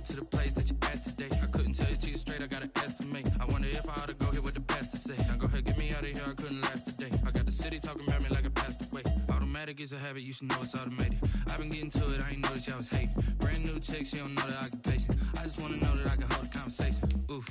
to the place that you at today. I couldn't tell you to you straight, I gotta estimate. I wonder if I ought to go here with the pastor say. Now go ahead, get me out of here, I couldn't last today. I got the city talking about me like I passed away. Automatic is a habit, you should know it's automated. I've been getting to it, I ain't noticed y'all was hating. Brand new chick, she don't know the occupation. I just wanna know that I can hold a conversation. Oof,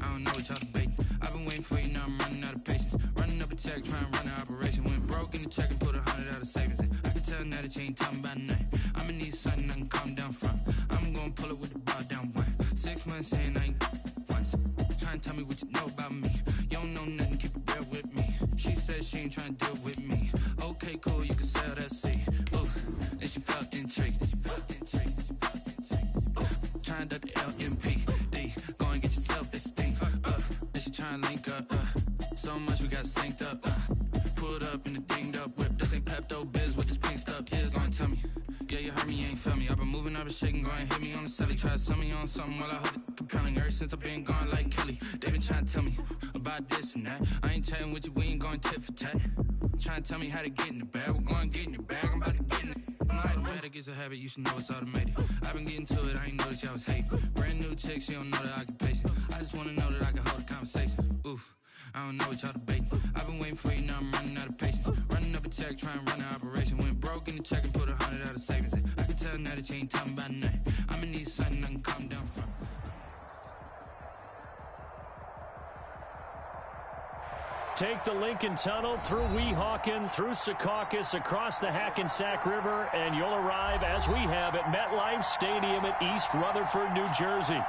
I don't know what y'all debating. I've been waiting for you, now I'm running out of patience. Running up a check, trying to run an operation. Went broke in the check and put 100 out of savings in. I can tell now that you ain't talking about nothing. I'ma need something I can calm down from. I'm gonna pull it with the bar down one. 6 months saying I ain't once. Trying to tell me what you know about me. You don't know nothing, keep it real with me. She said she ain't trying to deal with me. Okay, cool, you can sell that seed. Ooh, and she felt intrigued. Trying to the LMPD. Go and get yourself esteem. And she trying to link up. So much we got synced up. Pulled up in the dinged up whip. This ain't Pepto Biz, what this pink stuff is. Gonna tell me. Yeah, you heard me, you ain't felt me. I've been moving up and shaking, go and hit me on the celly. Try to sell me on something while I hold it compelling. Ever since I've been gone like Kelly, they been trying to tell me about this and that. I ain't chatting with you, we ain't going tit for tat. Trying to tell me how to get in the bag. We're going to get in your bag, I'm about to get in it. Automatic is a habit, you should know it's automated. I've been getting to it, I ain't noticed y'all was hating. Brand new chick, she don't know the occupation. I just wanna know that I can hold a conversation. Oof, I don't know what y'all debating. I've been waiting for you, now I'm running out of patience. Running up a check, trying to run an operation. Went broke in the check and put 100 out of savings in. I can tell now that you ain't talking about nothing. I'ma need something I can calm down from. Take the Lincoln Tunnel through Weehawken, through Secaucus, across the Hackensack River, and you'll arrive, as we have, at MetLife Stadium at East Rutherford, New Jersey.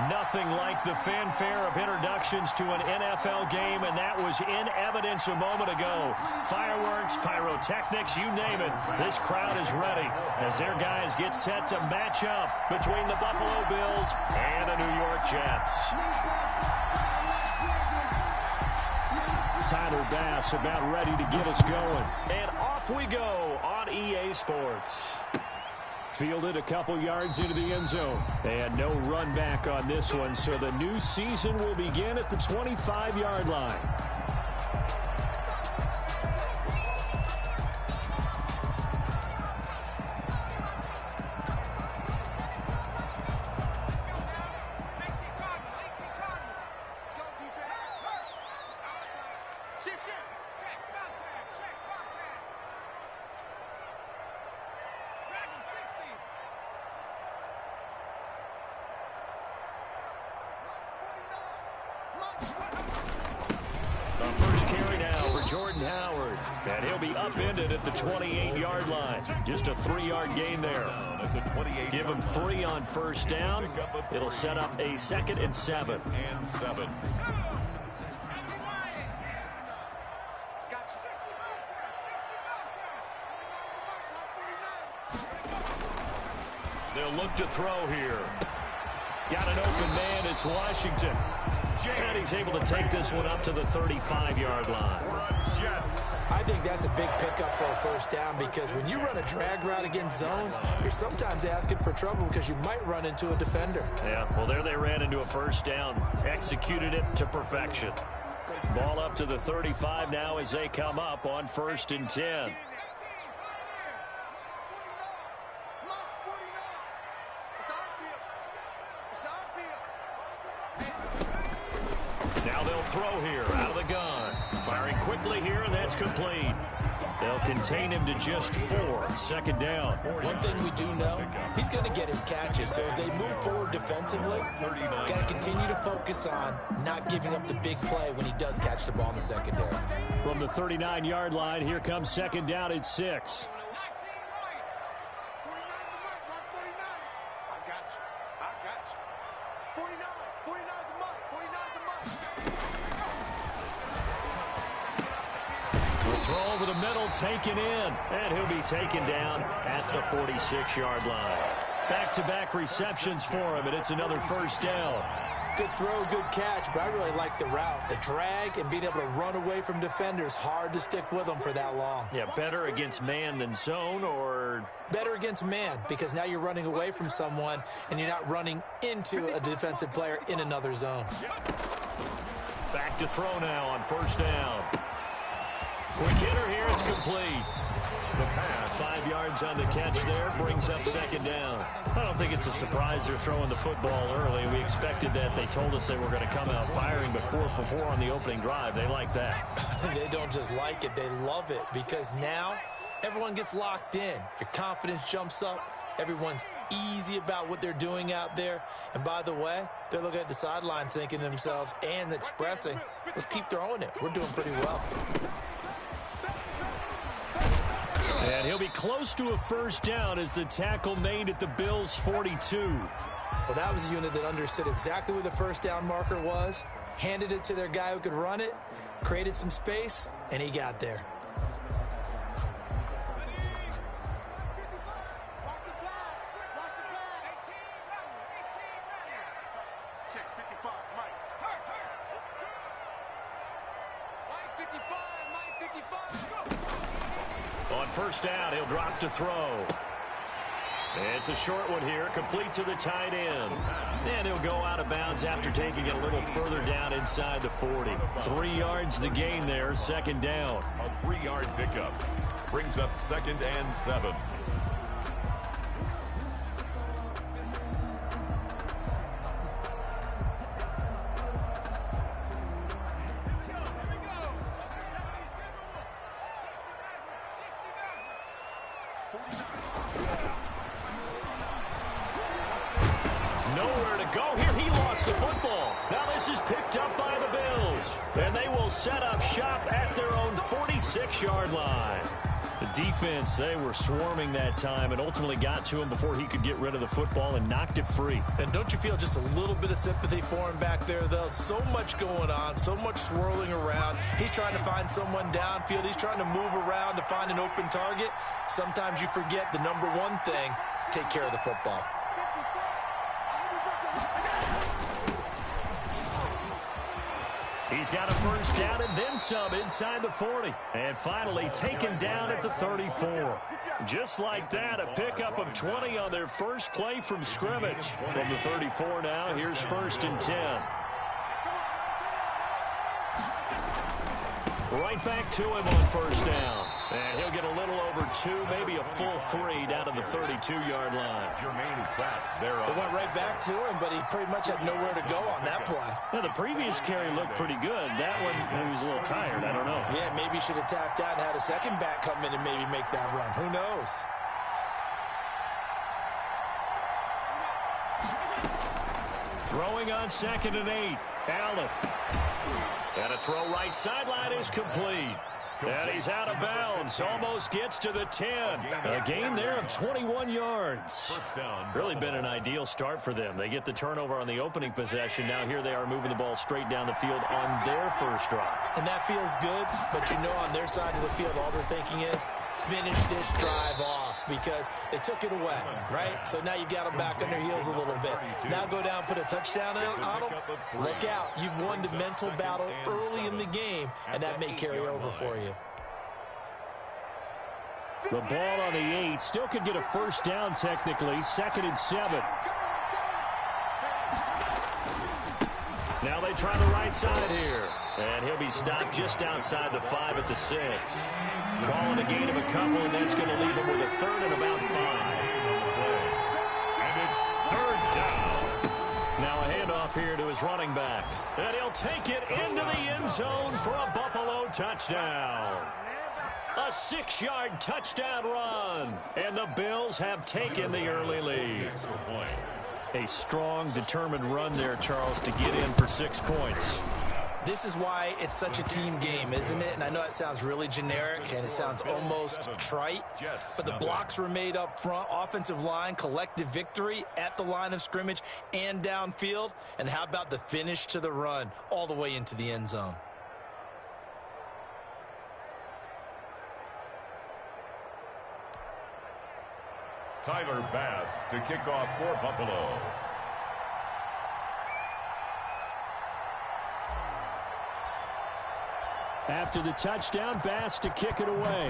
Nothing like the fanfare of introductions to an NFL game, and that was in evidence a moment ago. Fireworks, pyrotechnics, you name it. This crowd is ready as their guys get set to match up between the Buffalo Bills and the New York Jets. Tyler Bass about ready to get us going. And off we go on EA Sports. Fielded a couple yards into the end zone. And no run back on this one, so the new season will begin at the 25-yard line. And he'll be upended at the 28-yard line. Just a 3-yard gain there. Give him 3 on first down. It'll set up a 2nd and 7. They'll look to throw here. Got an open man. It's Washington. And he's able to take this one up to the 35-yard line. I think that's a big pickup for a first down, because when you run a drag route against zone, you're sometimes asking for trouble because you might run into a defender. Yeah, well, there they ran into a first down. Executed it to perfection. Ball up to the 35 now as they come up on 1st and 10. Now they'll throw here out of the gun. Firing quickly here, and that's complete. They'll contain him to just 4. 2nd down. One thing we do know, he's going to get his catches. So as they move forward defensively, got to continue to focus on not giving up the big play when he does catch the ball in the secondary. From the 39-yard line, here comes 2nd down at 6. Throw over the middle, taken in, and he'll be taken down at the 46-yard line. Back-to-back receptions for him, and it's another first down. Good throw, good catch, but I really like the route. The drag and being able to run away from defenders, hard to stick with them for that long. Yeah, better against man than zone, or? Better against man, because now you're running away from someone, and you're not running into a defensive player in another zone. Back to throw now on first down. Quick hitter here, it's complete. The pass 5 yards on the catch there. Brings up second down. I don't think it's a surprise they're throwing the football early. We expected that. They told us they were going to come out firing, but 4 for 4 on the opening drive. They like that. They don't just like it. They love it because now everyone gets locked in. Your confidence jumps up. Everyone's easy about what they're doing out there. And by the way, they're looking at the sideline thinking to themselves and expressing, let's keep throwing it. We're doing pretty well. And he'll be close to a first down as the tackle made at the Bills' 42. Well, that was a unit that understood exactly where the first down marker was, handed it to their guy who could run it, created some space, and he got there. On first down, he'll drop to throw. It's a short one here, complete to the tight end. And he'll go out of bounds after taking it a little further down inside the 40. 3 yards the gain there, second down. A 3-yard pickup brings up 2nd and 7. Nowhere to go here. He lost the football. Now this is picked up by the Bills. And they will set up shop at their own 46-yard line. The defense, they were swarming that time and ultimately got to him before he could get rid of the football and knocked it free. And don't you feel just a little bit of sympathy for him back there, though? So much going on, so much swirling around. He's trying to find someone downfield. He's trying to move around to find an open target. Sometimes you forget the number one thing, take care of the football. He's got a first down and then some inside the 40. And finally taken down at the 34. Just like that, a pickup of 20 on their first play from scrimmage. From the 34 now, here's 1st and 10. Right back to him on first down. And he'll get a little over 2, maybe a full 3 down to the 32-yard line. Jermaine is back there. It went right back to him, but he pretty much had nowhere to go on that play. Yeah, the previous carry looked pretty good. That one, he was a little tired. I don't know. Yeah, maybe he should have tapped out and had a second back come in and maybe make that run. Who knows? Throwing on 2nd and 8. Allen. And a throw right sideline is complete. And he's out of bounds. Almost gets to the 10. A gain there of 21 yards. Really been an ideal start for them. They get the turnover on the opening possession. Now here they are moving the ball straight down the field on their first drive. And that feels good, but you know on their side of the field all they're thinking is finish this drive off because they took it away, right? So now you've got them back on their heels a little bit. Now go down, put a touchdown on them. Look out. You've won the mental battle early in the game, and that may carry over for you. The ball on the 8. Still could get a first down technically. 2nd and 7. Now they try the right side here. And he'll be stopped just outside the 5 at the 6. Calling a gain of a couple, and that's going to leave him with a 3rd and about 5. And it's 3rd down. Now a handoff here to his running back. And he'll take it into the end zone for a Buffalo touchdown. A 6-yard touchdown run. And the Bills have taken the early lead. A strong, determined run there, Charles, to get in for 6 points. This is why it's such a team game, isn't it? And I know it sounds really generic and it sounds almost trite, but the blocks were made up front, offensive line, collective victory at the line of scrimmage and downfield. And how about the finish to the run all the way into the end zone? Tyler Bass to kick off for Buffalo. After the touchdown, Bass to kick it away.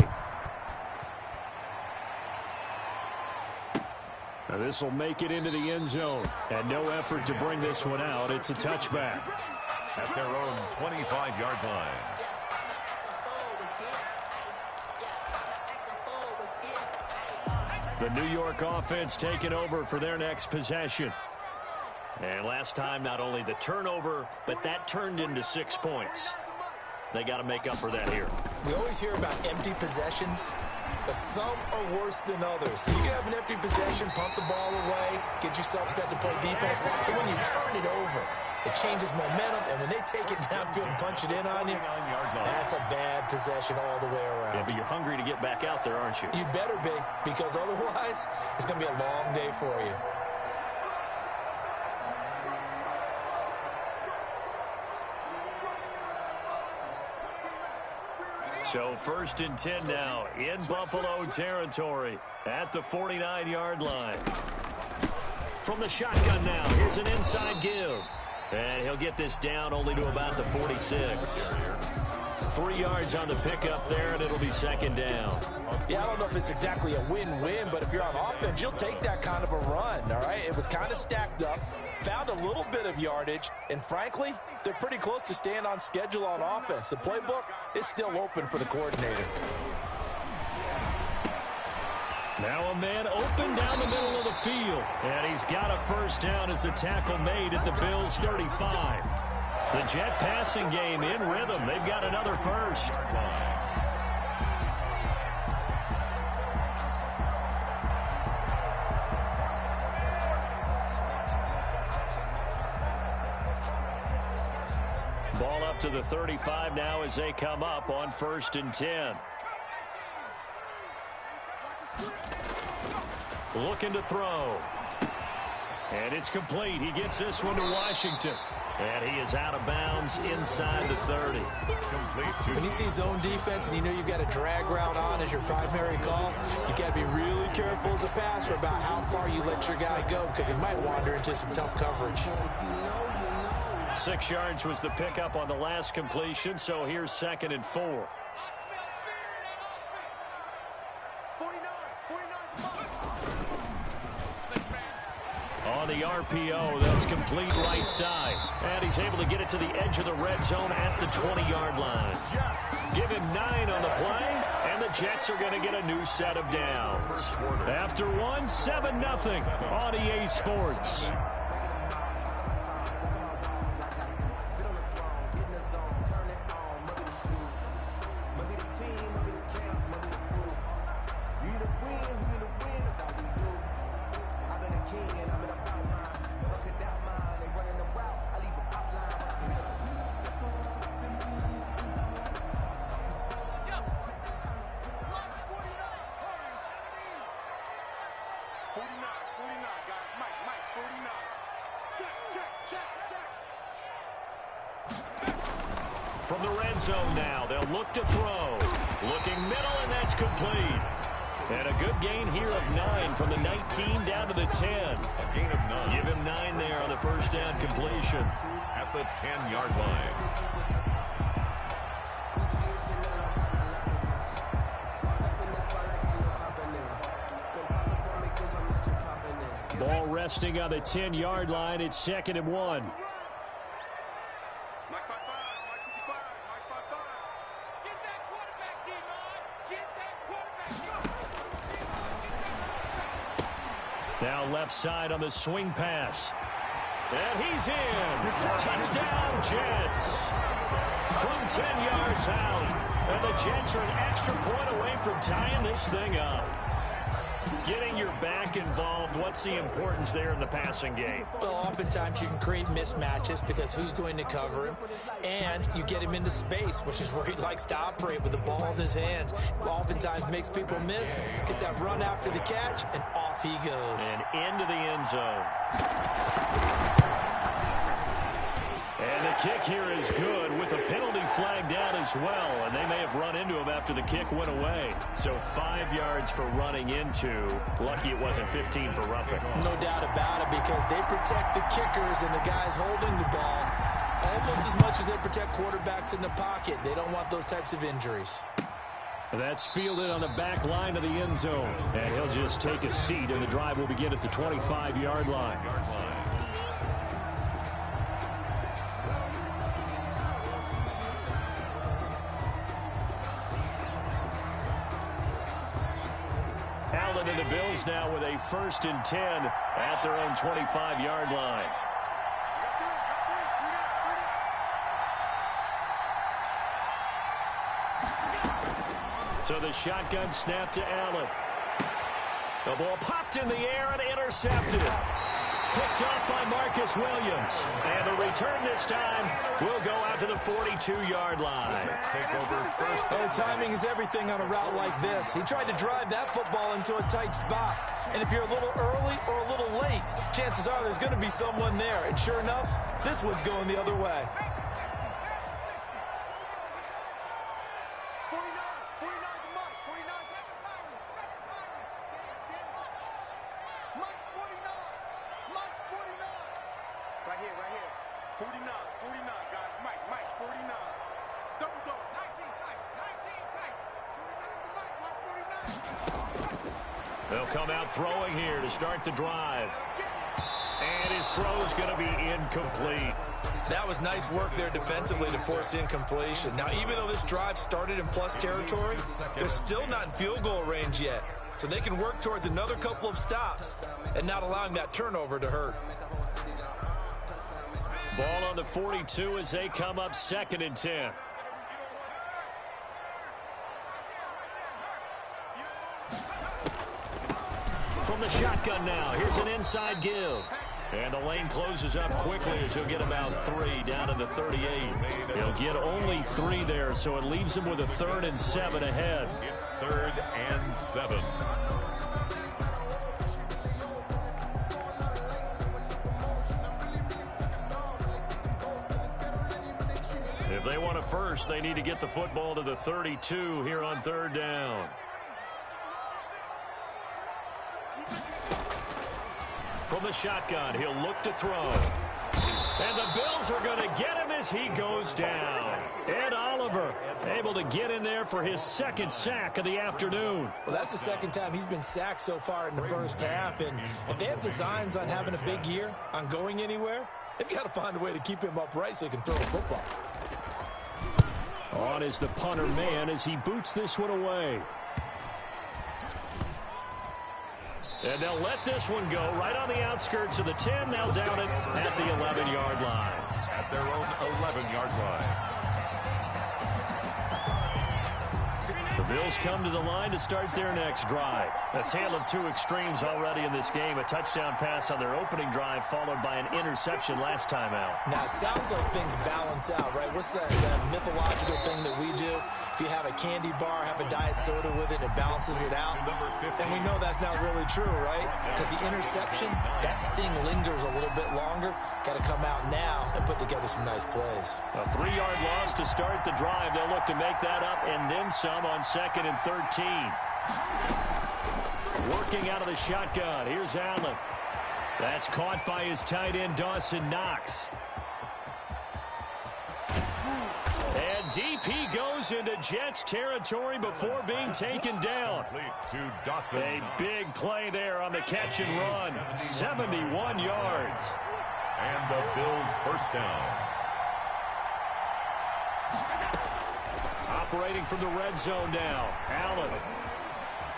Now this will make it into the end zone. And no effort to bring this one out. It's a touchback. At their own 25-yard line. The New York offense taking over for their next possession. And last time, not only the turnover, but that turned into 6 points. They got to make up for that here. We always hear about empty possessions, but some are worse than others. You can have an empty possession, pump the ball away, get yourself set to play defense, but when you turn it over, it changes momentum, and when they take it downfield and punch it in on you, that's a bad possession all the way around. Yeah, but you're hungry to get back out there, aren't you? You better be, because otherwise, it's going to be a long day for you. So 1st and 10 now in Buffalo territory at the 49-yard line. From the shotgun now, here's an inside give. And he'll get this down only to about the 46. 3 yards on the pickup there, and it'll be 2nd down. Yeah, I don't know if it's exactly a win-win, but if you're on offense, you'll take that kind of a run, all right? It was kind of stacked up, found a little bit of yardage, and frankly, they're pretty close to staying on schedule on offense. The playbook is still open for the coordinator. Now a man open down the middle of the field, and he's got a 1st down as the tackle made at the Bills' 35. The Jet passing game in rhythm. They've got another 1st. Ball up to the 35 now as they come up on 1st and 10. Looking to throw. And it's complete. He gets this one to Washington. And he is out of bounds inside the 30. When you see zone defense and you know you've got a drag route on as your primary call, you got to be really careful as a passer about how far you let your guy go, because he might wander into some tough coverage. 6 yards was the pickup on the last completion, so here's 2nd and 4. On the RPO, that's complete right side. And he's able to get it to the edge of the red zone at the 20-yard line. Give him 9 on the play, and the Jets are going to get a new set of downs. After one, 7-0 on EA Sports. From the red zone now, they'll look to throw. Looking middle, and that's complete. And a good gain here of 9 from the 19 down to the 10. A gain of 9. Give him 9 there on the 1st down completion. At the 10-yard line. Ball resting on the 10-yard line. It's 2nd and 1. Now left side on the swing pass. And he's in. Touchdown, Jets. From 10 yards out. And the Jets are an extra point away from tying this thing up. Getting your back involved, what's the importance there in the passing game? Well, oftentimes you can create mismatches because who's going to cover him, and you get him into space, which is where he likes to operate with the ball in his hands. Oftentimes makes people miss, gets that run after the catch, and off he goes. And into the end zone. And the kick here is good with a penalty flag down as well. And they may have run into him after the kick went away. So 5 yards for running into. Lucky it wasn't 15 for roughing. No doubt about it, because they protect the kickers and the guys holding the ball almost as much as they protect quarterbacks in the pocket. They don't want those types of injuries. That's fielded on the back line of the end zone. And he'll just take a seat, and the drive will begin at the 25-yard line. Cleveland and the Bills now with a 1st and 10 at their own 25-yard line. So the shotgun snap to Allen. The ball popped in the air and intercepted. Picked off by Marcus Williams. And the return this time will go out to the 42-yard line. Take over first. Oh, timing is everything on a route like this. He tried to drive that football into a tight spot. And if you're a little early or a little late, chances are there's going to be someone there. And sure enough, this one's going the other way. They'll come out throwing here to start the drive. And his throw's going to be incomplete. That was nice work there defensively to force incompletion. Now, even though this drive started in plus territory, they're still not in field goal range yet. So they can work towards another couple of stops and not allowing that turnover to hurt. Ball on the 42 as they come up 2nd and 10. From the shotgun now, here's an inside give. And the lane closes up quickly as he'll get about 3 down to the 38. He'll get only 3 there, so it leaves him with a 3rd and 7 ahead. It's 3rd and 7. If they want a first, they need to get the football to the 32 here on 3rd down. From the shotgun, he'll look to throw. And the Bills are going to get him as he goes down. Ed Oliver able to get in there for his 2nd sack of the afternoon. Well, that's the 2nd time he's been sacked so far in the first half. And if they have designs on having a big year, on going anywhere, they've got to find a way to keep him upright so he can throw the football. On is the punter man as he boots this one away. And they'll let this one go right on the outskirts of the 10. Now down it at the 11-yard line. At their own 11-yard line. The Bills come to the line to start their next drive. A tale of 2 extremes already in this game. A touchdown pass on their opening drive followed by an interception last time out. Now, it sounds like things balance out, right? What's that mythological thing that we do? If you have a candy bar, have a diet soda with it, it balances it out. And we know that's not really true, right? Because the interception, that sting lingers a little bit longer. Got to come out now and put together some nice plays. A 3-yard loss to start the drive. They'll look to make that up and then some on 2nd and 13. Working out of the shotgun. Here's Allen. That's caught by his tight end, Dawson Knox. And deep he goes into Jets territory before being taken down. To Dawson. A big play there on the catch and run. 71 yards. And the Bills first down. Operating from the red zone now. Allen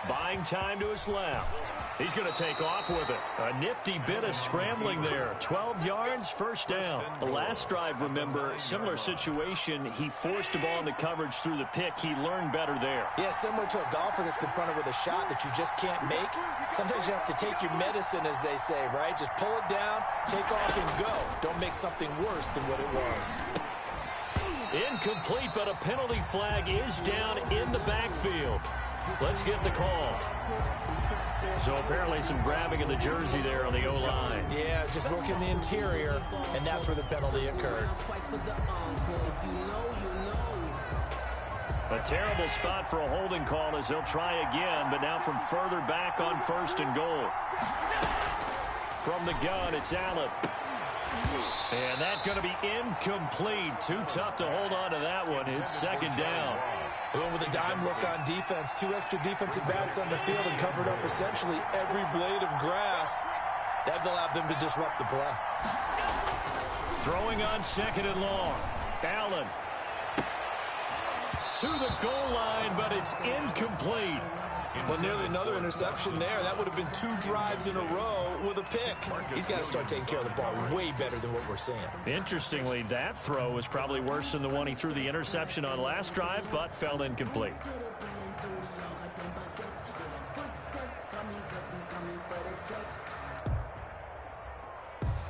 buying time to his left. He's going to take off with it. A nifty bit of scrambling there. 12 yards, first down. The last drive, remember, similar situation. He forced the ball in the coverage through the pick. He learned better there. Yeah, similar to a golfer that's confronted with a shot that you just can't make. Sometimes you have to take your medicine, as they say, right? Just pull it down, take off, and go. Don't make something worse than what it was. Incomplete, but a penalty flag is down in the backfield. Let's get the call. So apparently some grabbing of the jersey there on the O-line. Yeah, just look in the interior, and that's where the penalty occurred. A terrible spot for a holding call as they'll try again, but now from further back on 1st and goal. From the gun, it's Allen. And that's going to be incomplete. Too tough to hold on to that one. It's 2nd down. Going with a dime look on defense. 2 extra defensive backs on the field and covered up essentially every blade of grass. That allowed them to disrupt the play. Throwing on 2nd and long. Allen to the goal line, but it's incomplete. Well, nearly another interception there. That would have been 2 drives in a row with a pick. He's got to start taking care of the ball way better than what we're seeing. Interestingly, that throw was probably worse than the one he threw the interception on last drive, but fell incomplete.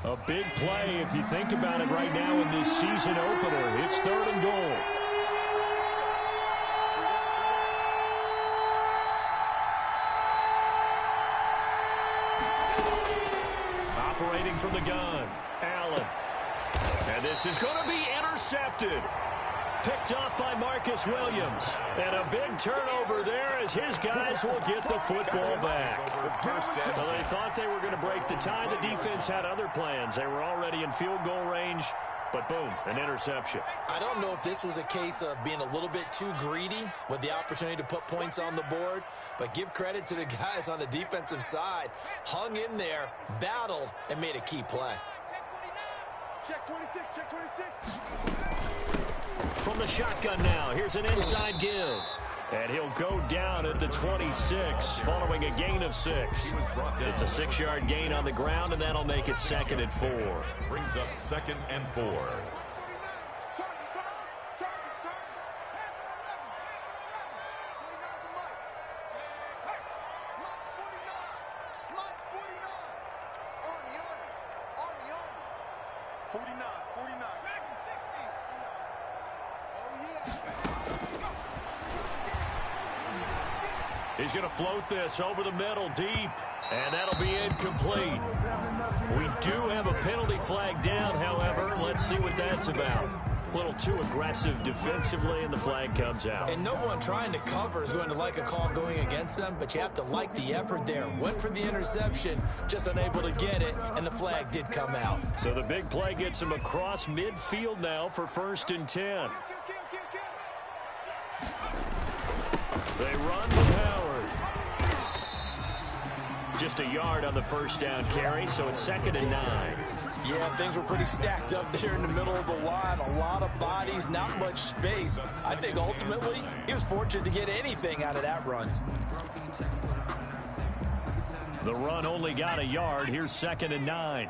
A big play, if you think about it right now in this season opener. It's 3rd and goal. Operating from the gun, Allen. And this is going to be intercepted. Picked off by Marcus Williams. And a big turnover there as his guys will get the football back. Well, they thought they were going to break the tie. The defense had other plans. They were already in field goal range, but boom, an interception. I don't know if this was a case of being a little bit too greedy with the opportunity to put points on the board, but give credit to the guys on the defensive side. Hung in there, battled, and made a key play. Check 26, check 26. From the shotgun now, here's an inside give. And he'll go down at the 26 following a gain of 6. It's a 6-yard gain on the ground, and that'll make it 2nd and 4. Brings up 2nd and 4. He's going to float this over the middle deep, and that'll be incomplete. We do have a penalty flag down, however. Let's see what that's about. A little too aggressive defensively, and the flag comes out. And no one trying to cover is going to like a call going against them, but you have to like the effort there. Went for the interception, just unable to get it, and the flag did come out. So the big play gets him across midfield now for 1st and 10. They run to Howard. Just a yard on the 1st down carry, so it's 2nd and 9. Yeah, things were pretty stacked up there in the middle of the line. A lot of bodies, not much space. I think ultimately he was fortunate to get anything out of that run. The run only got a yard. Here's 2nd and 9.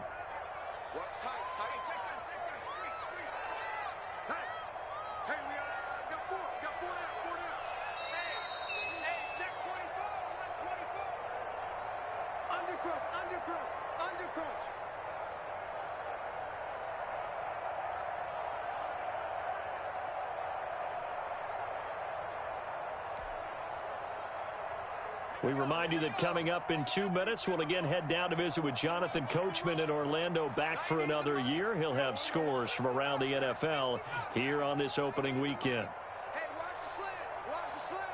We remind you that coming up in 2 minutes, we'll again head down to visit with Jonathan Coachman in Orlando, back for another year. He'll have scores from around the NFL here on this opening weekend. Hey, watch the slant. Watch the slant.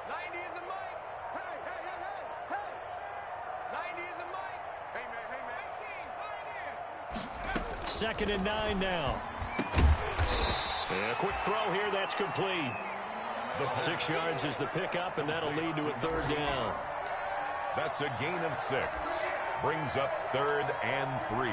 90 is a mic. Hey, hey, hey, hey, hey. 90 is a mic. Hey, man, 18, 2nd and 9 now. And a quick throw here, that's complete. 6 yards is the pickup, and that'll lead to a 3rd down. That's a gain of 6. Brings up 3rd and 3.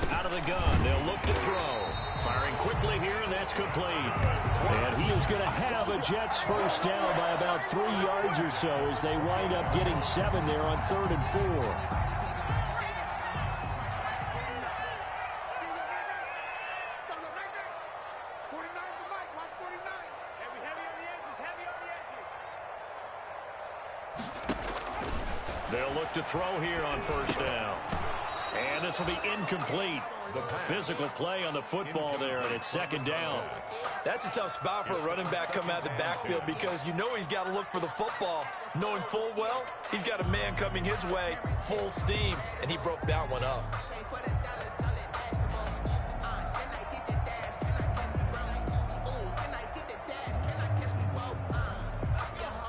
Out of the gun, they'll look to throw. Firing quickly here, and that's complete. And he is going to have a Jets 1st down by about 3 yards or so as they wind up getting 7 there on 3rd and 4. They'll look to throw here on 1st down. And this will be incomplete. Physical play on the football there, and it's 2nd down. That's a tough spot for a running back coming out of the backfield because you know he's got to look for the football, knowing full well he's got a man coming his way, full steam, and he broke that one up.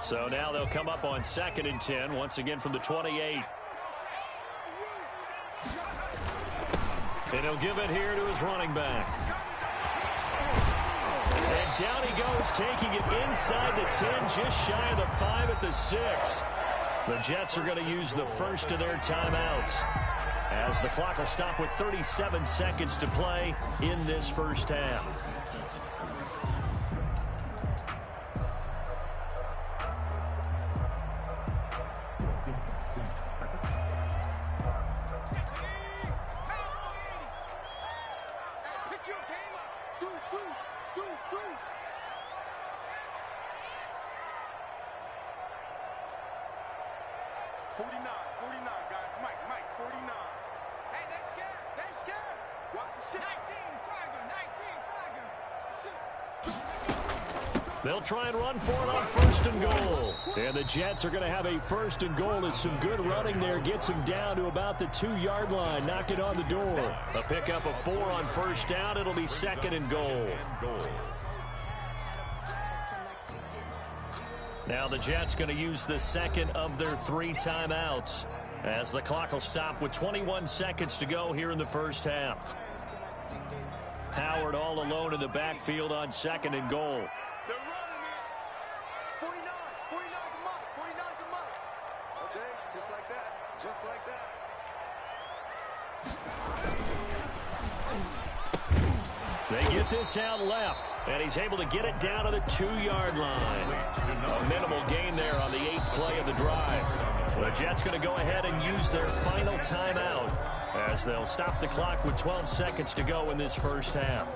So now they'll come up on 2nd and 10, once again from the 28. And he'll give it here to his running back. And down he goes, taking it inside the 10, just shy of the 5 at the 6. The Jets are going to use the first of their timeouts, as the clock will stop with 37 seconds to play in this first half. They'll try and run for it on 1st and goal. And the Jets are going to have a 1st and goal as some good running there gets him down to about the 2-yard line. Knock it on the door. A pickup of 4 on 1st down. It'll be 2nd and goal. Now the Jets going to use the second of their 3 timeouts, as the clock will stop with 21 seconds to go here in the first half. Howard all alone in the backfield on 2nd and goal. They're running it. 49, 49 to Mike, 49 to Mike. Okay, just like that, just like that. They get this out left, and he's able to get it down to the 2-yard line. A minimal gain there on the 8th play of the drive. The Jets going to go ahead and use their final timeout, as they'll stop the clock with 12 seconds to go in this first half.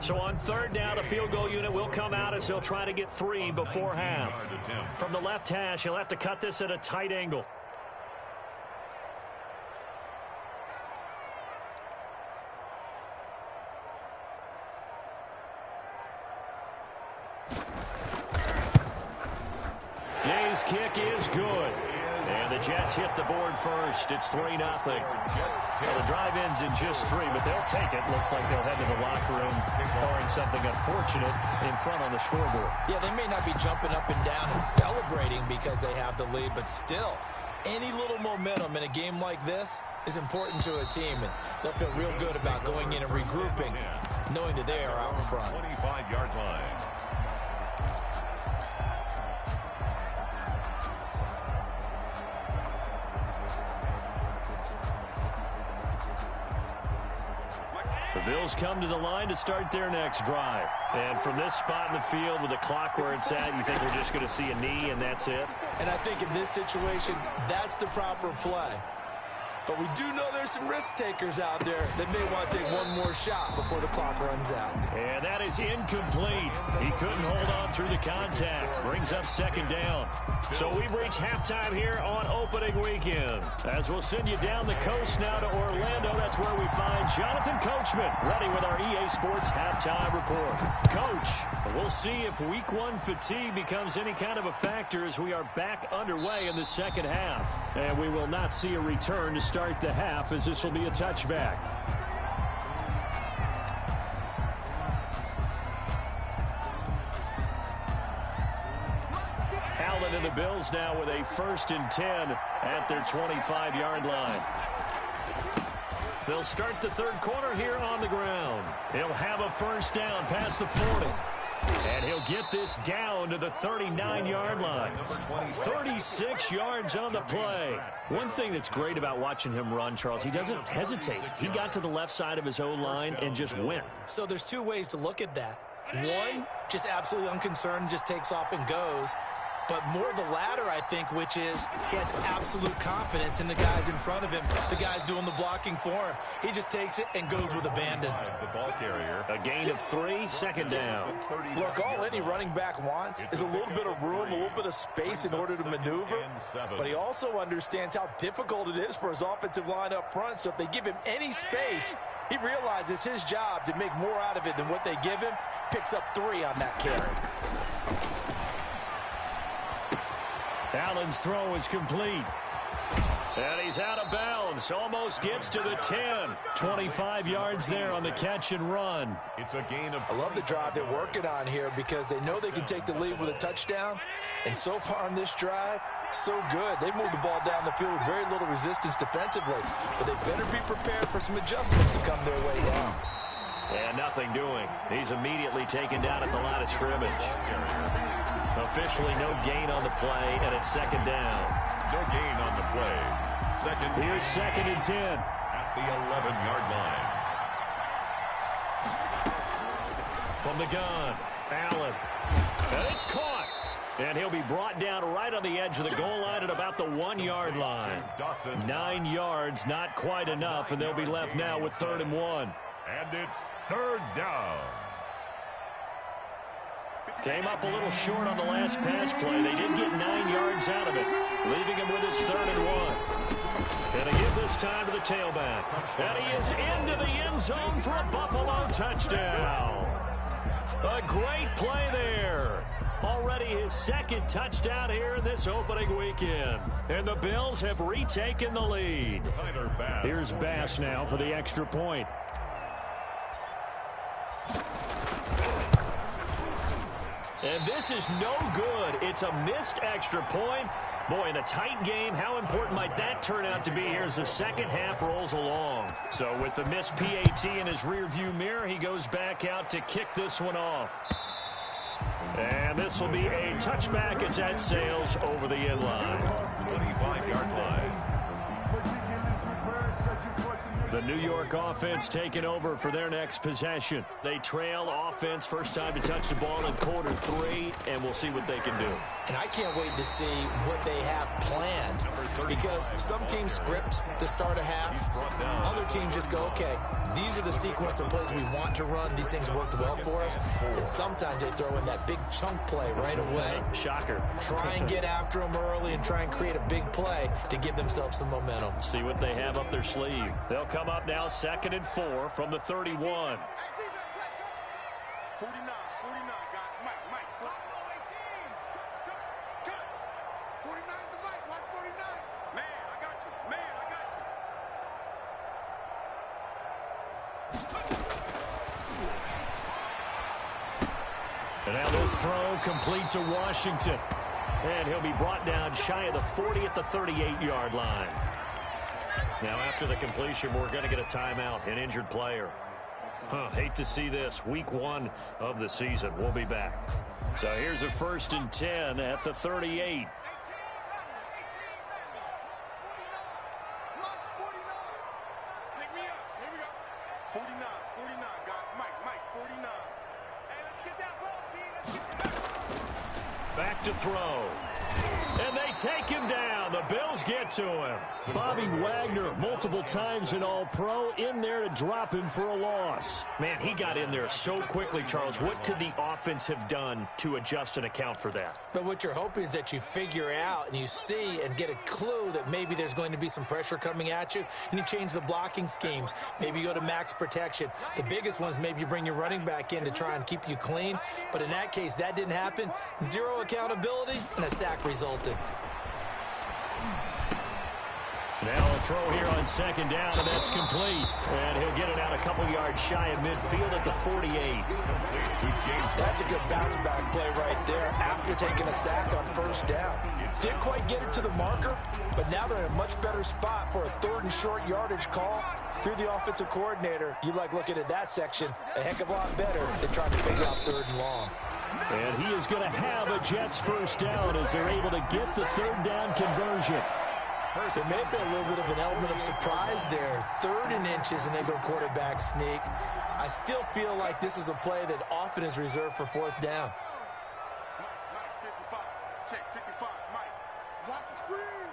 So on 3rd down, the field goal unit will come out as they'll try to get 3 before half. From the left hash, he'll have to cut this at a tight angle. Gay's kick is good. And the Jets hit the board first. It's 3-0. Well, the drive ends in just 3, but they'll take it. Looks like they'll head to the locker room, barring something unfortunate in front on the scoreboard. Yeah, they may not be jumping up and down and celebrating because they have the lead, but still, any little momentum in a game like this is important to a team, and they'll feel real good about going in and regrouping, knowing that they are out in front. 25-yard line. The Bills come to the line to start their next drive. And from this spot in the field with the clock where it's at, you think we're just going to see a knee and that's it? And I think in this situation, that's the proper play. But we do know there's some risk takers out there that may want to take one more shot before the clock runs out. And that is incomplete. He couldn't hold on through the contact. Brings up 2nd down. So we've reached halftime here on opening weekend. As we'll send you down the coast now to Orlando, that's where we find Jonathan Coachman ready with our EA Sports halftime report. Coach, we'll see if week 1 fatigue becomes any kind of a factor as we are back underway in the second half. And we will not see a return to start the half, as this will be a touchback. Allen and the Bills now with a 1st and 10 at their 25-yard line. They'll start the 3rd quarter here on the ground. He'll have a 1st down past the 40. And he'll get this down to the 39-yard line. 36 yards on the play. One thing that's great about watching him run, Charles, he doesn't hesitate. He got to the left side of his O-line and just went. So there's 2 ways to look at that. One, just absolutely unconcerned, just takes off and goes. But more the latter, I think, which is he has absolute confidence in the guys in front of him, the guys doing the blocking for him. He just takes it and goes with abandon. The ball carrier. A gain of 3, 2nd down. Look, all any running back wants is a little bit of room, a little bit of space in order to maneuver. But he also understands how difficult it is for his offensive line up front. So if they give him any space, he realizes his job to make more out of it than what they give him. Picks up 3 on that carry. Allen's throw is complete. And he's out of bounds. Almost gets to the 10. 25 yards there on the catch and run. It's a gain of... I love the drive they're working on here because they know they can take the lead with a touchdown. And so far on this drive, so good. They moved the ball down the field with very little resistance defensively. But they better be prepared for some adjustments to come their way down. And nothing doing. He's immediately taken down at the line of scrimmage. Officially no gain on the play, and it's second down. No gain on the play. Here's second and 10. At the 11-yard line. From the gun, Allen. And it's caught. And he'll be brought down right on the edge of the goal line at about the 1-yard line. 9 yards, not quite enough, and they'll be left now with 3rd and 1. And it's 3rd down. Came up a little short on the last pass play. They did get 9 yards out of it, leaving him with his 3rd and 1. And a give this time to the tailback. And he is into the end zone for a Buffalo touchdown. A great play there. Already his 2nd touchdown here in this opening weekend. And the Bills have retaken the lead. Here's Bass now for the extra point. And this is no good. It's a missed extra point. Boy, in a tight game, how important might that turn out to be here as the second half rolls along? So with the missed PAT in his rearview mirror, he goes back out to kick this one off. And this will be a touchback as that sails over the end line. 25-yard line. The New York offense taking over for their next possession. They trail offense, first time to touch the ball in quarter 3, and we'll see what they can do. And I can't wait to see what they have planned because some teams script to start a half. Other teams just go, okay, these are the sequence of plays we want to run. These things worked well for us. And sometimes they throw in that big chunk play right away. Shocker. Try and get after them early and try and create a big play to give themselves some momentum. See what they have up their sleeve. They'll come up now 2nd and 4 from the 31. 49, guys. Mike. 49's the Mike. Watch 49. Man, I got you. And now this throw complete to Washington. And he'll be brought down shy of the 40 at the 38-yard line. Now after the completion, we're going to get a timeout, an injured player. Hate to see this. Week 1 of the season. We'll be back. So here's a 1st and 10 at the 38. 49, guys. Mike, 49. Hey, let's get that ball, D. Let's get that ball. Back to throw. And they take him down. The Bills get to him. Bobby Wagner, multiple times an All-Pro, in there to drop him for a loss. Man, he got in there so quickly, Charles. What could the offense have done to adjust and account for that? But what you're hoping is that you figure out and you see and get a clue that maybe there's going to be some pressure coming at you, and you change the blocking schemes. Maybe you go to max protection. The biggest one is maybe you bring your running back in to try and keep you clean. But in that case, that didn't happen. Zero accountability, and a sack resulted. Now a throw here on 2nd down, and that's complete. And he'll get it out a couple yards shy of midfield at the 48. That's a good bounce-back play right there after taking a sack on 1st down. Didn't quite get it to the marker, but now they're in a much better spot for a 3rd and short yardage call. Through the offensive coordinator, you like looking at that section a heck of a lot better than trying to figure out 3rd and long. And he is going to have a Jets 1st down as they're able to get the 3rd down conversion. There may have been a little bit of an element of surprise there. 3rd and inches, and they go quarterback sneak. I still feel like this is a play that often is reserved for 4th down. Mike, 55. Check, 55. Mike. Watch the screen.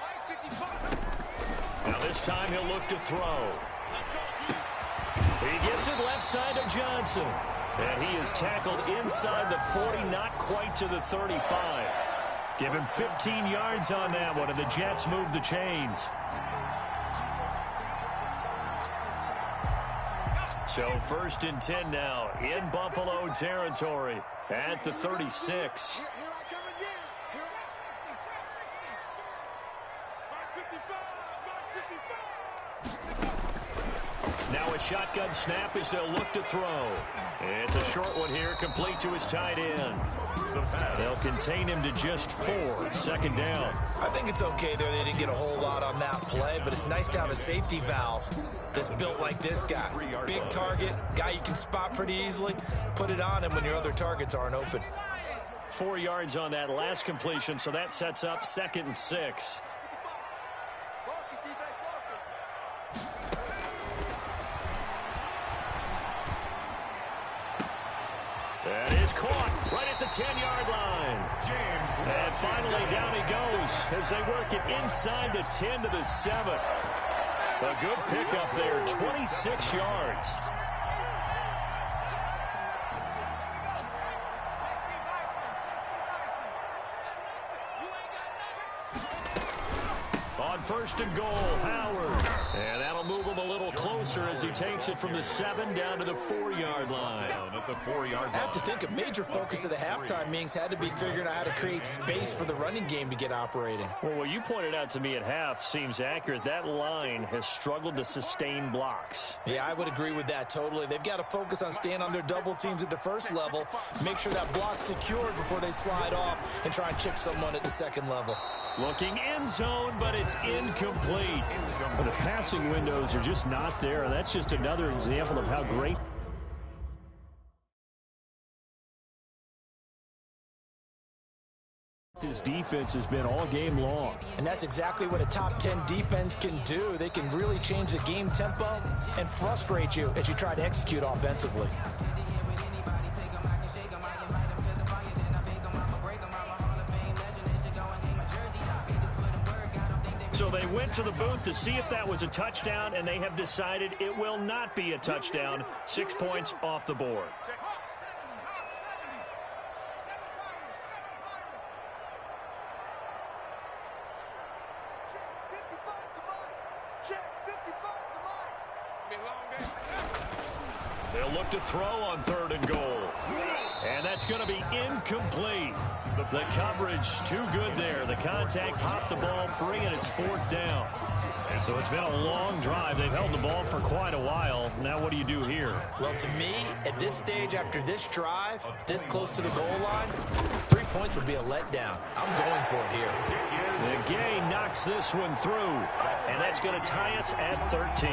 Mike, 55. Now this time he'll look to throw. He gets it left side of Johnson. And he is tackled inside the 40, not quite to the 35. Give him 15 yards on that one, and the Jets move the chains. So 1st and 10 now in Buffalo territory at the 36. Here I come again. Now a shotgun snap as they'll look to throw. It's a short one here, complete to his tight end. They'll contain him to just 4. Second down. I think it's okay there. They didn't get a whole lot on that play, but it's nice to have a safety valve that's built like this guy. Big target, guy you can spot pretty easily. Put it on him when your other targets aren't open. 4 yards on that last completion, so that sets up 2nd and 6. That is caught right at the 10-yard line. And finally down he goes as they work it inside the 10 to the 7. A good pickup there, 26 yards. On 1st and goal, Howard. And that'll move him a little closer as he takes it from the 7 down to the 4-yard line. At the 4-yard line. I have to think a major focus of the halftime meetings had to be figuring out how to create space for the running game to get operating. Well, what you pointed out to me at half seems accurate. That line has struggled to sustain blocks. Yeah, I would agree with that totally. They've got to focus on staying on their double teams at the first level, make sure that block's secured before they slide off and try and chip someone at the second level. Looking end zone, but it's incomplete. But the passing windows are just not there, and that's just another example of how great this defense has been all game long. And that's exactly what a top 10 defense can do. They can really change the game tempo and frustrate you as you try to execute offensively. So they went to the booth to see if that was a touchdown, and they have decided it will not be a touchdown. 6 points off the board. They'll look to throw on 3rd and goal. And that's going to be incomplete. The coverage too good there. The contact popped the ball free, and it's 4th down. So it's been a long drive. They've held the ball for quite a while. Now what do you do here? Well, to me, at this stage, after this drive, this close to the goal line, 3 points would be a letdown. I'm going for it here. The Gay knocks this one through, and that's going to tie us at 13.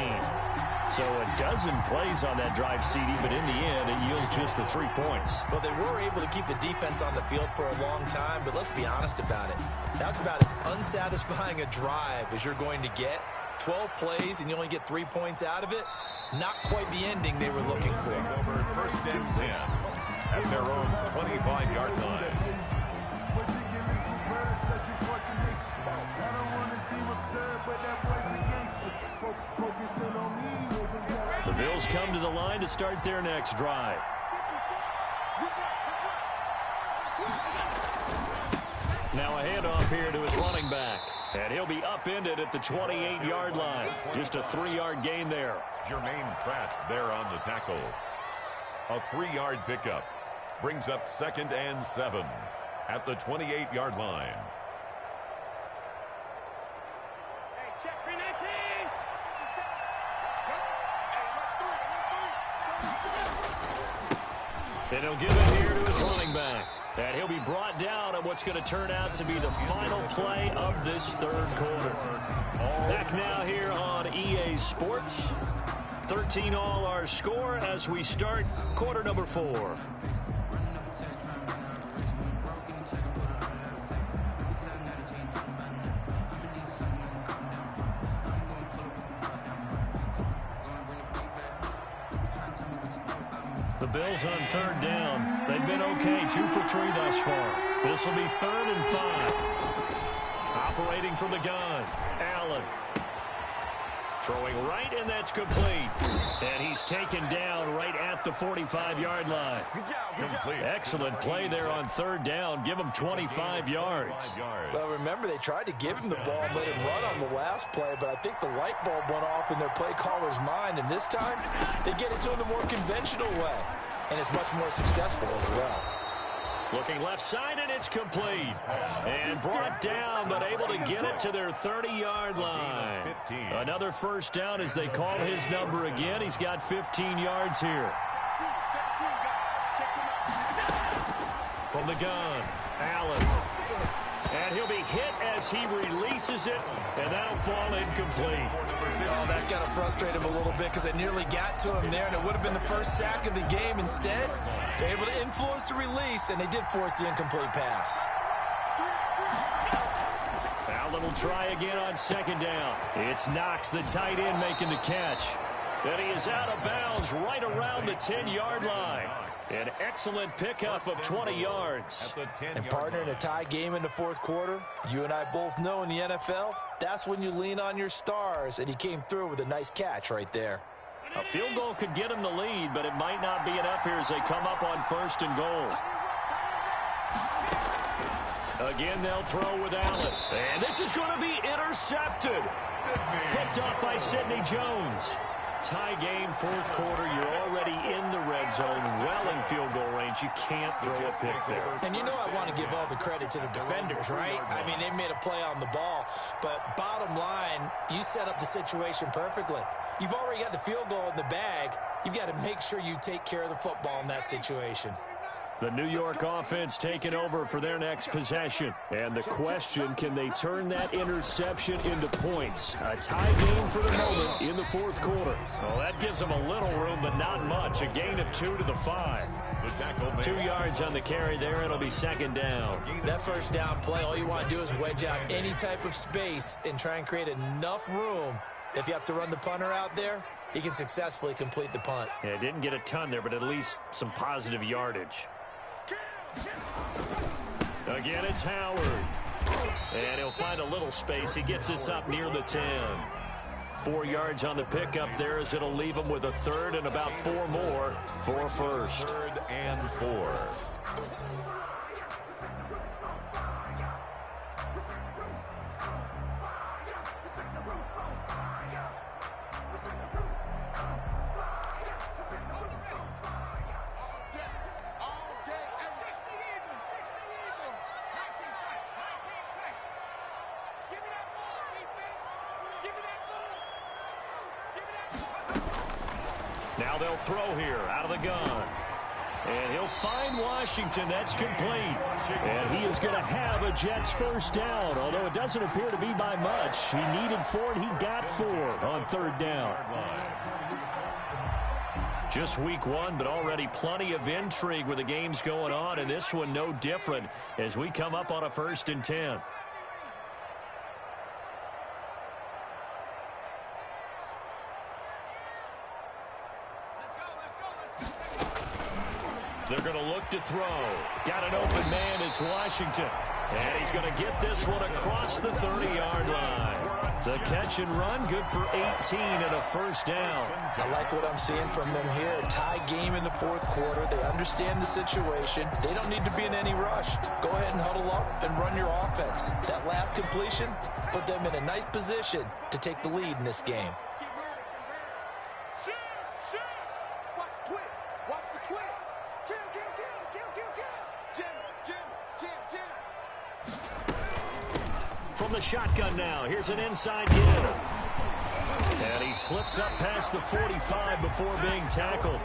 So a dozen plays on that drive, CD, but in the end, it yields just the 3 points. Well, they were able to keep the defense on the field for a long time, but let's be honest about it. That's about as unsatisfying a drive as you're going to get. 12 plays, and you only get 3 points out of it. Not quite the ending they were looking for. Over 1st and 10 at their own 25-yard line. The Bills come to the line to start their next drive. Now a handoff here to his running back. And he'll be upended at the 28-yard line. Just a 3-yard gain there. Jermaine Pratt there on the tackle. A 3-yard pickup brings up 2nd and 7 at the 28-yard line. And he'll give it here to his running back. And he'll be brought down on what's going to turn out to be the final play of this 3rd quarter. Back now here on EA Sports. 13 all our score as we start quarter number 4. The Bills on 3rd down. They've been okay, 2 for 3 thus far. This will be 3rd and 5. Operating from the gun, Allen. Throwing right, and that's complete. And he's taken down right at the 45-yard line. Complete. Excellent play there on 3rd down. Give him 25 yards. Well, remember, they tried to give him the ball and let him run on the last play, but I think the light bulb went off in their play caller's mind, and this time they get it to him the more conventional way, and it's much more successful as well. Looking left side, and it's complete. And brought down, but able to get it to their 30-yard line. Another first down as they call his number again. He's got 15 yards here. From the gun, Allen. And he'll be hit as he releases it, and that'll fall incomplete. Oh, that's got to frustrate him a little bit because they nearly got to him there, and it would have been the first sack of the game. Instead, they're able to influence the release, and they did force the incomplete pass. Allen will try again on second down. It's Knox, the tight end, making the catch. And he is out of bounds right around the 10-yard line. An excellent pickup of 20 yards. And partner, in a tie game in the fourth quarter, you and I both know in the NFL, that's when you lean on your stars, and he came through with a nice catch right there. A field goal could get him the lead, but it might not be enough here as they come up on first and goal. Again, they'll throw with Allen. And this is going to be intercepted. Picked up by Sidney Jones. Tie game, fourth quarter. You're already in the red zone, well in field goal range. You can't throw a pick there. And you know I want to give all the credit to the defenders, right? I mean, they made a play on the ball. But bottom line, you set up the situation perfectly. You've already got the field goal in the bag. You've got to make sure you take care of the football in that situation. The New York offense taking over for their next possession. And the question, can they turn that interception into points? A tie game for the moment in the fourth quarter. Well, that gives them a little room, but not much. A gain of 2 to the 5. 2 yards on the carry there. It'll be second down. That first down play, all you want to do is wedge out any type of space and try and create enough room. If you have to run the punter out there, he can successfully complete the punt. Yeah, didn't get a ton there, but at least some positive yardage. Again, it's Howard. And he'll find a little space. He gets us up near the 10. 4 yards on the pickup there as it'll leave him with a third and about 4 more for first. 3rd and 4. Now they'll throw here out of the gun. And he'll find Washington. That's complete. And he is going to have a Jets first down, although it doesn't appear to be by much. He needed 4, and he got 4 on third down. Just week 1, but already plenty of intrigue with the games going on, and this one no different as we come up on a 1st and 10. They're going to look to throw. Got an open man. It's Washington. And he's going to get this one across the 30-yard line. The catch and run, good for 18 and a first down. I like what I'm seeing from them here. A tie game in the fourth quarter. They understand the situation. They don't need to be in any rush. Go ahead and huddle up and run your offense. That last completion put them in a nice position to take the lead in this game. From the shotgun now, here's an inside give. And he slips up past the 45 before being tackled.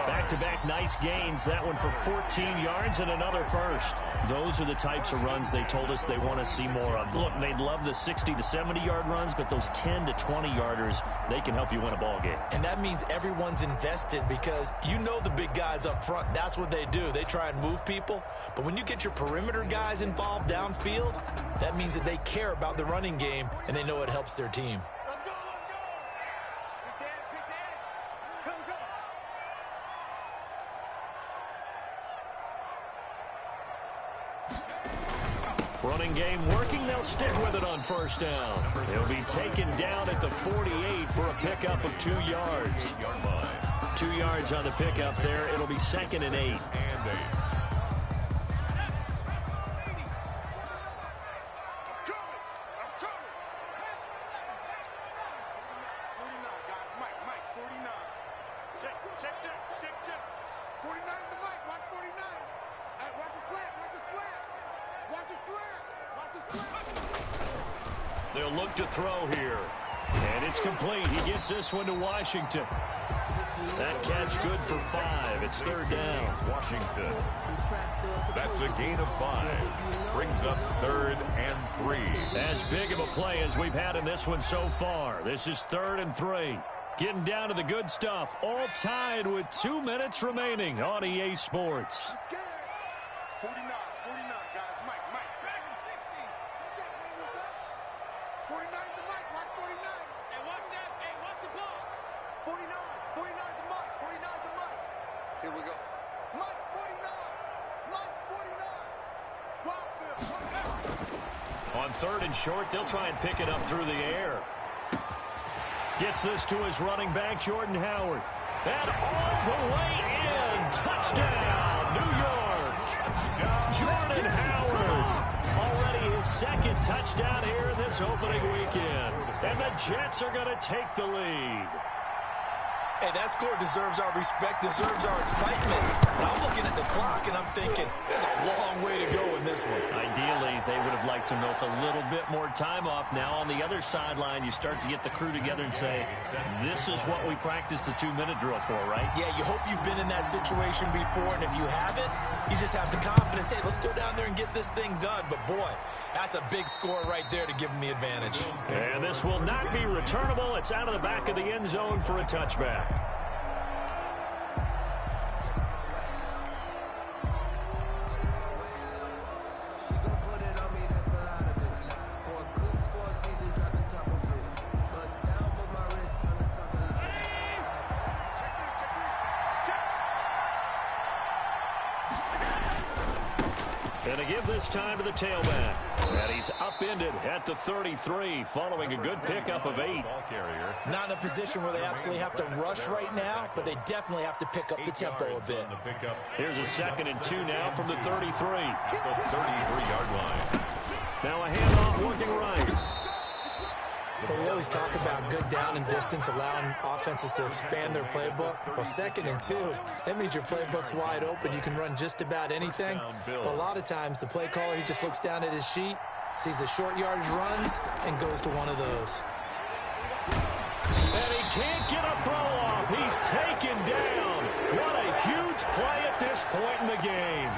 Back-to-back nice gains. That one for 14 yards and another first. Those are the types of runs they told us they want to see more of. Look, they'd love the 60 to 70-yard runs, but those 10 to 20-yarders, they can help you win a ball game. And that means everyone's invested because you know the big guys up front. That's what they do. They try and move people. But when you get your perimeter guys involved downfield, that means that they care about the running game and they know it helps their team. Running game working. They'll stick with it on first down. He'll be taken down at the 48 for a pickup of 2 yards. 2 yards on the pickup there. It'll be 2nd and 8. Check. 49 the mic. Watch 49. Watch the slant. They'll look to throw here. And it's complete. He gets this one to Washington. That catch good for 5. It's third down. Washington. That's a gain of 5. Brings up 3rd and 3. As big of a play as we've had in this one so far. This is 3rd and 3. Getting down to the good stuff. All tied with 2 minutes remaining on EA Sports. 49, 49, guys. Mike. 49 to Mike. Watch 49. Hey, watch that. Hey, watch the ball. 49 to Mike. 49 to Mike. Here we go. Mike's 49. Mike's 49. Wow, On 3rd and short, they'll try and pick it up through the air. Gets this to his running back, Jordan Howard. And all the way in. Touchdown, New York. Jordan Howard. Already his 2nd touchdown here in this opening weekend. And the Jets are going to take the lead. Hey, that score deserves our respect, deserves our excitement. And I'm looking at the clock, and I'm thinking, there's a long way to go in this one. Ideally, they would have liked to milk a little bit more time off. Now, on the other sideline, you start to get the crew together and say, this is what we practiced the 2-minute drill for, right? Yeah, you hope you've been in that situation before, and if you haven't, you just have the confidence, hey, let's go down there and get this thing done. But, boy, that's a big score right there to give them the advantage. And this will not be returnable. It's out of the back of the end zone for a touchback. And to give this time to the tailback. And he's upended at the 33 following a good pickup of 8. Not in a position where they absolutely have to rush right now, but they definitely have to pick up the tempo a bit. Here's a 2nd and 2 now from the 33. The 33-yard line. Now a handoff working right. Well, we always talk about good down and distance, allowing offenses to expand their playbook. Well, 2nd and 2, that means your playbook's wide open. You can run just about anything. But a lot of times, the play caller, he just looks down at his sheet, sees the short yardage runs, and goes to one of those. And he can't get a throw off. He's taken down. What a huge play at this point in the game.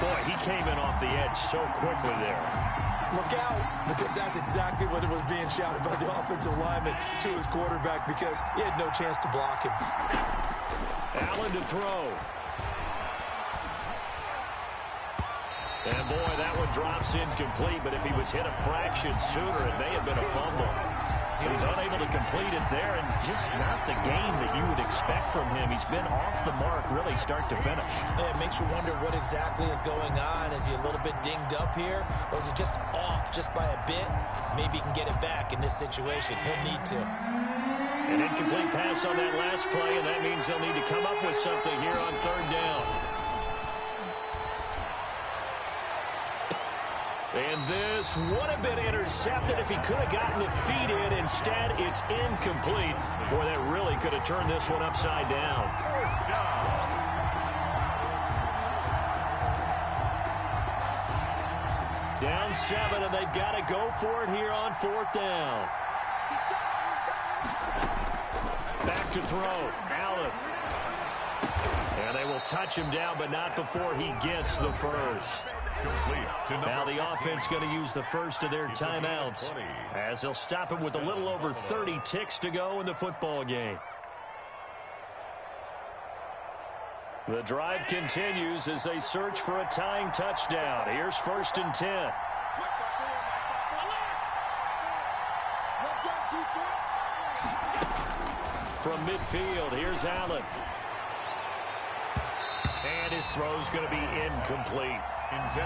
Boy, he came in off the edge so quickly there. Look out, because that's exactly what it was being shouted by the offensive lineman to his quarterback, because he had no chance to block him. Allen to throw. And boy, that one drops incomplete, but if he was hit a fraction sooner, it may have been a fumble. He was unable to complete it there, and just not the game that you would expect from him. He's been off the mark really start to finish. Yeah, it makes you wonder what exactly is going on. Is he a little bit dinged up here, or is it just off just by a bit? Maybe he can get it back in this situation. He'll need to. An incomplete pass on that last play, and that means they'll need to come up with something here on 3rd down. And this would have been intercepted if he could have gotten the feet in. Instead, it's incomplete. Boy, that really could have turned this one upside down. Down 7, and they've got to go for it here on 4th down. Back to throw. Allen. And they will touch him down, but not before he gets the first. Now the offense going to use the first of their timeouts as they'll stop him with a little over 30 ticks to go in the football game. The drive continues as they search for a tying touchdown. Here's 1st and 10. From midfield, here's Allen. And his throw's going to be incomplete.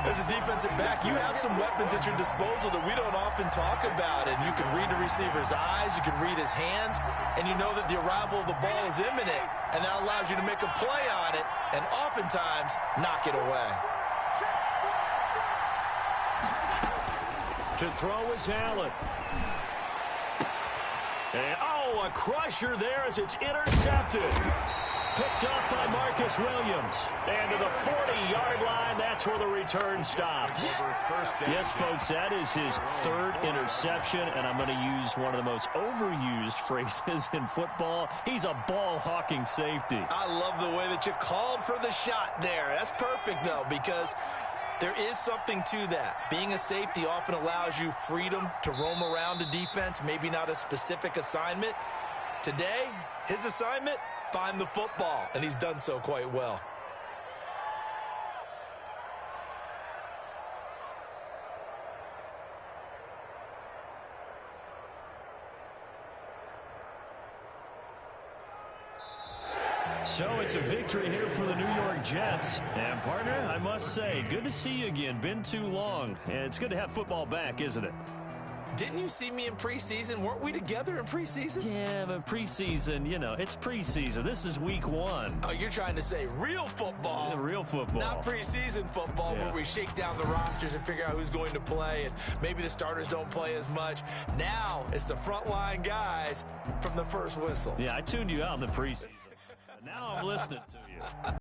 As a defensive back, you have some weapons at your disposal that we don't often talk about. And you can read the receiver's eyes, you can read his hands, and you know that the arrival of the ball is imminent. And that allows you to make a play on it and oftentimes knock it away. To throw is Allen. And, oh, a crusher there as it's intercepted. Picked up by Marcus Williams. And to the 40-yard line, that's where the return stops. Yes, folks, that is his third interception, and I'm going to use one of the most overused phrases in football. He's a ball-hawking safety. I love the way that you called for the shot there. That's perfect, though, because there is something to that. Being a safety often allows you freedom to roam around a defense, maybe not a specific assignment. Today, his assignment, find the football, and he's done so quite well. So it's a victory here for the New York Jets. And, partner, I must say, good to see you again. Been too long. And it's good to have football back, isn't it? Didn't you see me in preseason? Weren't we together in preseason? Yeah, but preseason, you know, it's preseason. This is week 1. Oh, you're trying to say real football. Yeah, real football. Not preseason football where we shake down the rosters and figure out who's going to play, and maybe the starters don't play as much. Now it's the frontline guys from the first whistle. Yeah, I tuned you out in the preseason. Now I'm listening to you.